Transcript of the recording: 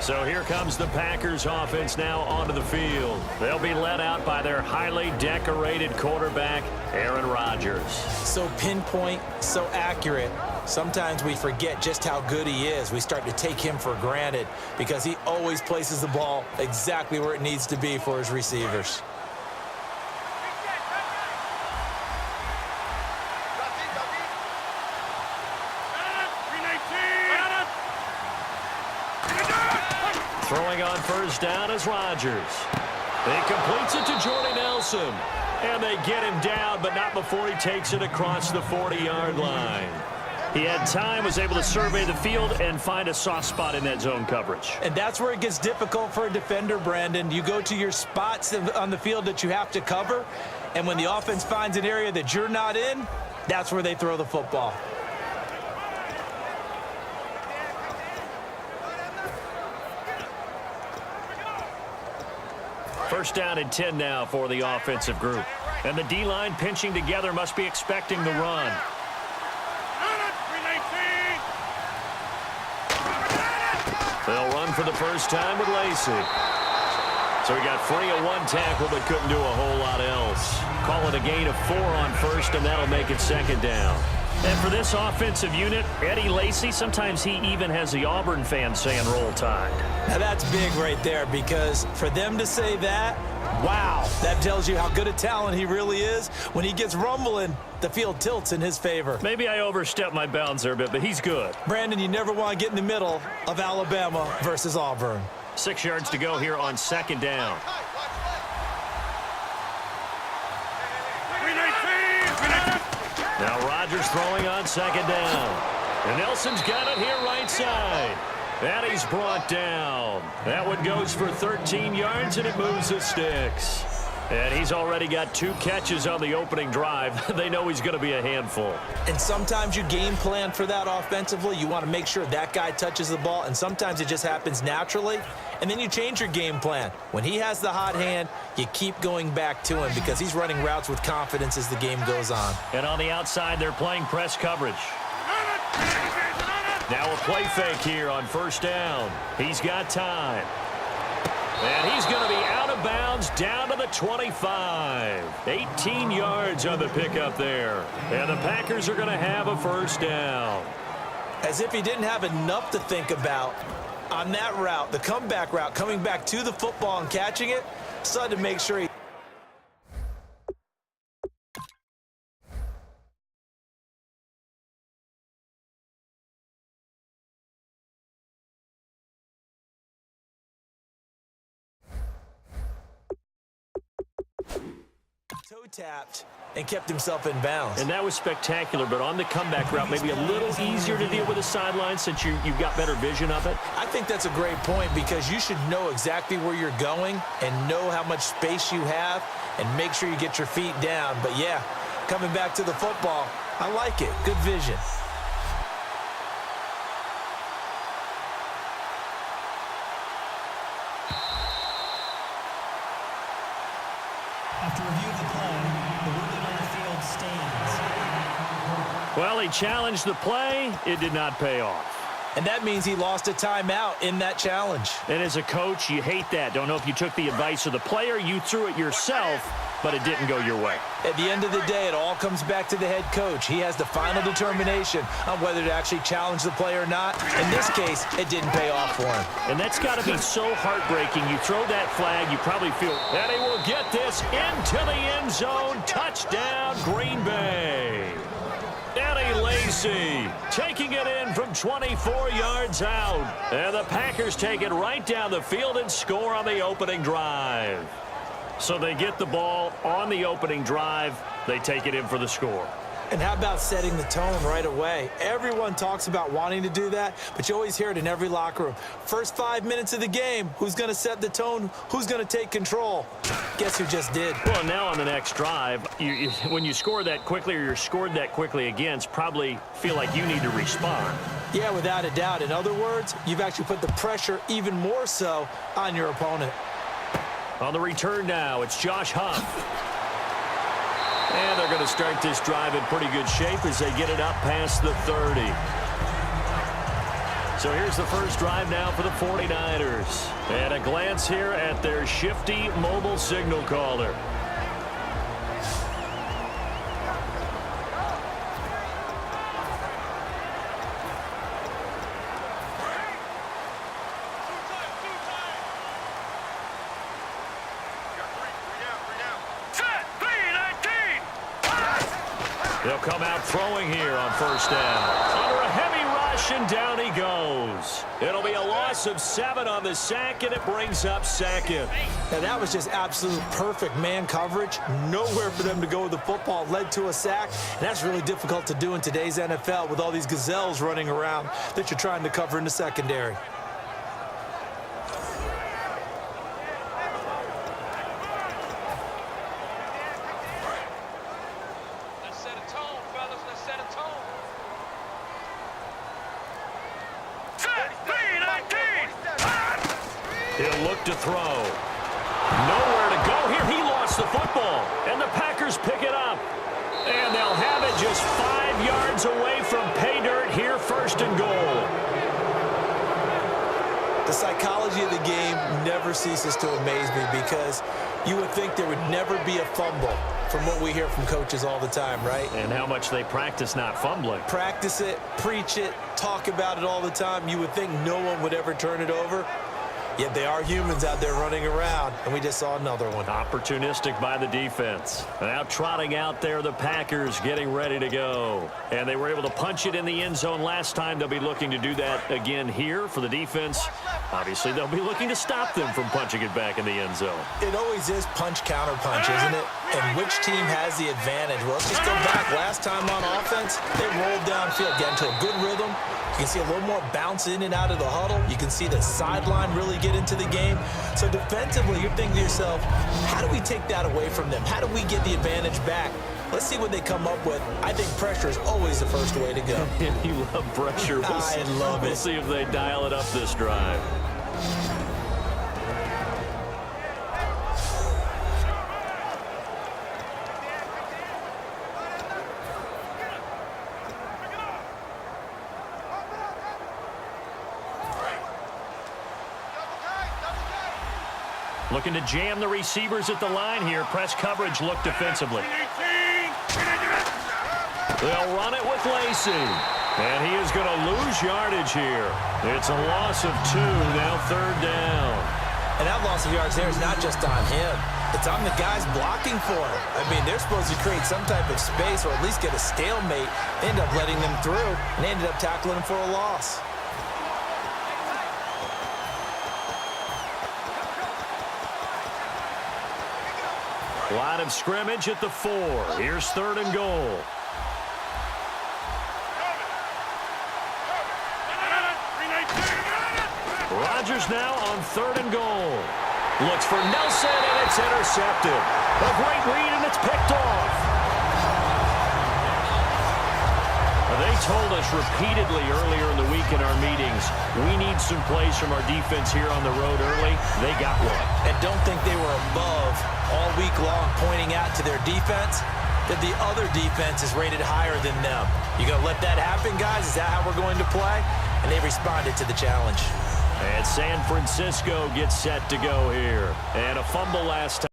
So here comes the Packers offense now onto the field. They'll be led out by their highly decorated quarterback, Aaron Rodgers. So pinpoint, so accurate. Sometimes we forget just how good he is. We start to take him for granted because he always places the ball exactly where it needs to be for his receivers. Throwing on first down is Rodgers. He completes it to Jordy Nelson. And they get him down, but not before he takes it across the 40-yard line. He had time, was able to survey the field and find a soft spot in that zone coverage. And that's where it gets difficult for a defender, Brandon. You go to your spots on the field that you have to cover, and when the offense finds an area that you're not in, that's where they throw the football. First down and 10 now for the offensive group. And the D-line pinching together must be expecting the run. They'll run for the first time with Lacey. So he got free of one tackle but couldn't do a whole lot else. Call it a gain of 4 on first, and that'll make it second down. And for this offensive unit, Eddie Lacy, sometimes he even has the Auburn fans saying roll tide. Now that's big right there, because for them to say that, wow, that tells you how good a talent he really is. When he gets rumbling, the field tilts in his favor. Maybe I overstepped my bounds there a bit, but he's good. Brandon, you never want to get in the middle of Alabama versus Auburn. 6 yards to go here on second down. Now Rodgers throwing on second down. And Nelson's got it here right side. And he's brought down. That one goes for 13 yards, and it moves the sticks. And he's already got 2 catches on the opening drive. They know he's going to be a handful. And sometimes you game plan for that offensively. You want to make sure that guy touches the ball, and sometimes it just happens naturally. And then you change your game plan. When he has the hot hand, you keep going back to him because he's running routes with confidence as the game goes on. And on the outside, they're playing press coverage. Now a play fake here on first down. He's got time. And he's going to be out of bounds down to the 25. 18 yards on the pickup there. And the Packers are going to have a first down. As if he didn't have enough to think about on that route, the comeback route, coming back to the football and catching it, so I had to make sure he... toe-tapped and kept himself in bounds. And that was spectacular, but on the comeback route, maybe a little easier to deal with the sideline since you've got better vision of it. I think that's a great point because you should know exactly where you're going and know how much space you have and make sure you get your feet down. But, yeah, coming back to the football, I like it. Good vision. After review of the play, the ruling on the field stands. Well, he challenged the play. It did not pay off. And that means he lost a timeout in that challenge. And as a coach, you hate that. Don't know if you took the advice of the player, you threw it yourself, but it didn't go your way. At the end of the day, it all comes back to the head coach. He has the final determination on whether to actually challenge the play or not. In this case, it didn't pay off for him. And that's got to be so heartbreaking. You throw that flag, you probably feel that he will get this into the end zone. Touchdown, Green Bay. Eddie Lacy taking it in from 24 yards out. And the Packers take it right down the field and score on the opening drive. So they get the ball on the opening drive. They take it in for the score. And how about setting the tone right away? Everyone talks about wanting to do that, but you always hear it in every locker room. First 5 minutes of the game, who's going to set the tone? Who's going to take control? Guess who just did? Well, now on the next drive, when you score that quickly or you're scored that quickly against, probably feel like you need to respond. Yeah, without a doubt. In other words, you've actually put the pressure even more so on your opponent. On the return now, it's Josh Huff. And they're going to start this drive in pretty good shape as they get it up past the 30. So here's the first drive now for the 49ers. And a glance here at their shifty mobile signal caller. They'll come out throwing here on first down. Under a heavy rush, and down he goes. It'll be a loss of 7 on the sack, and it brings up second. Now, that was just absolute perfect man coverage. Nowhere for them to go with the football. Led to a sack, and that's really difficult to do in today's NFL with all these gazelles running around that you're trying to cover in the secondary. He'll look to throw. Nowhere to go here. He lost the football. And the Packers pick it up. And they'll have it just 5 yards away from pay dirt here, first and goal. The psychology of the game never ceases to amaze me because you would think there would never be a fumble from what we hear from coaches all the time, right? And how much they practice not fumbling. Practice it, preach it, talk about it all the time. You would think no one would ever turn it over. Yet they are humans out there running around, and we just saw another one. Opportunistic by the defense. Now trotting out there, the Packers getting ready to go. And they were able to punch it in the end zone last time. They'll be looking to do that again here for the defense. Obviously, they'll be looking to stop them from punching it back in the end zone. It always is punch-counter-punch, isn't it? And which team has the advantage? Well, let's just go back. Last time on offense, they rolled downfield, got into a good rhythm. You can see a little more bounce in and out of the huddle. You can see the sideline really get into the game. So defensively, you're thinking to yourself, how do we take that away from them? How do we get the advantage back? Let's see what they come up with. I think pressure is always the first way to go. You love pressure. I love it. We'll see if they dial it up this drive. Looking to jam the receivers at the line here. Press coverage look defensively. They'll run it with Lacey. And he is going to lose yardage here. It's a loss of 2, now third down. And that loss of yards there is not just on him. It's on the guys blocking for him. I mean, they're supposed to create some type of space or at least get a stalemate. They end up letting them through, and they ended up tackling him for a loss. Line of scrimmage at the 4. Here's third and goal. Rodgers now on third and goal. Looks for Nelson, and it's intercepted. A great read, and it's picked off. They told us repeatedly earlier in the week in our meetings, we need some plays from our defense here on the road early. They got one. And don't think they were above all week long pointing out to their defense that the other defense is rated higher than them. You going to let that happen, guys? Is that how we're going to play? And they responded to the challenge. And San Francisco gets set to go here. And a fumble last time.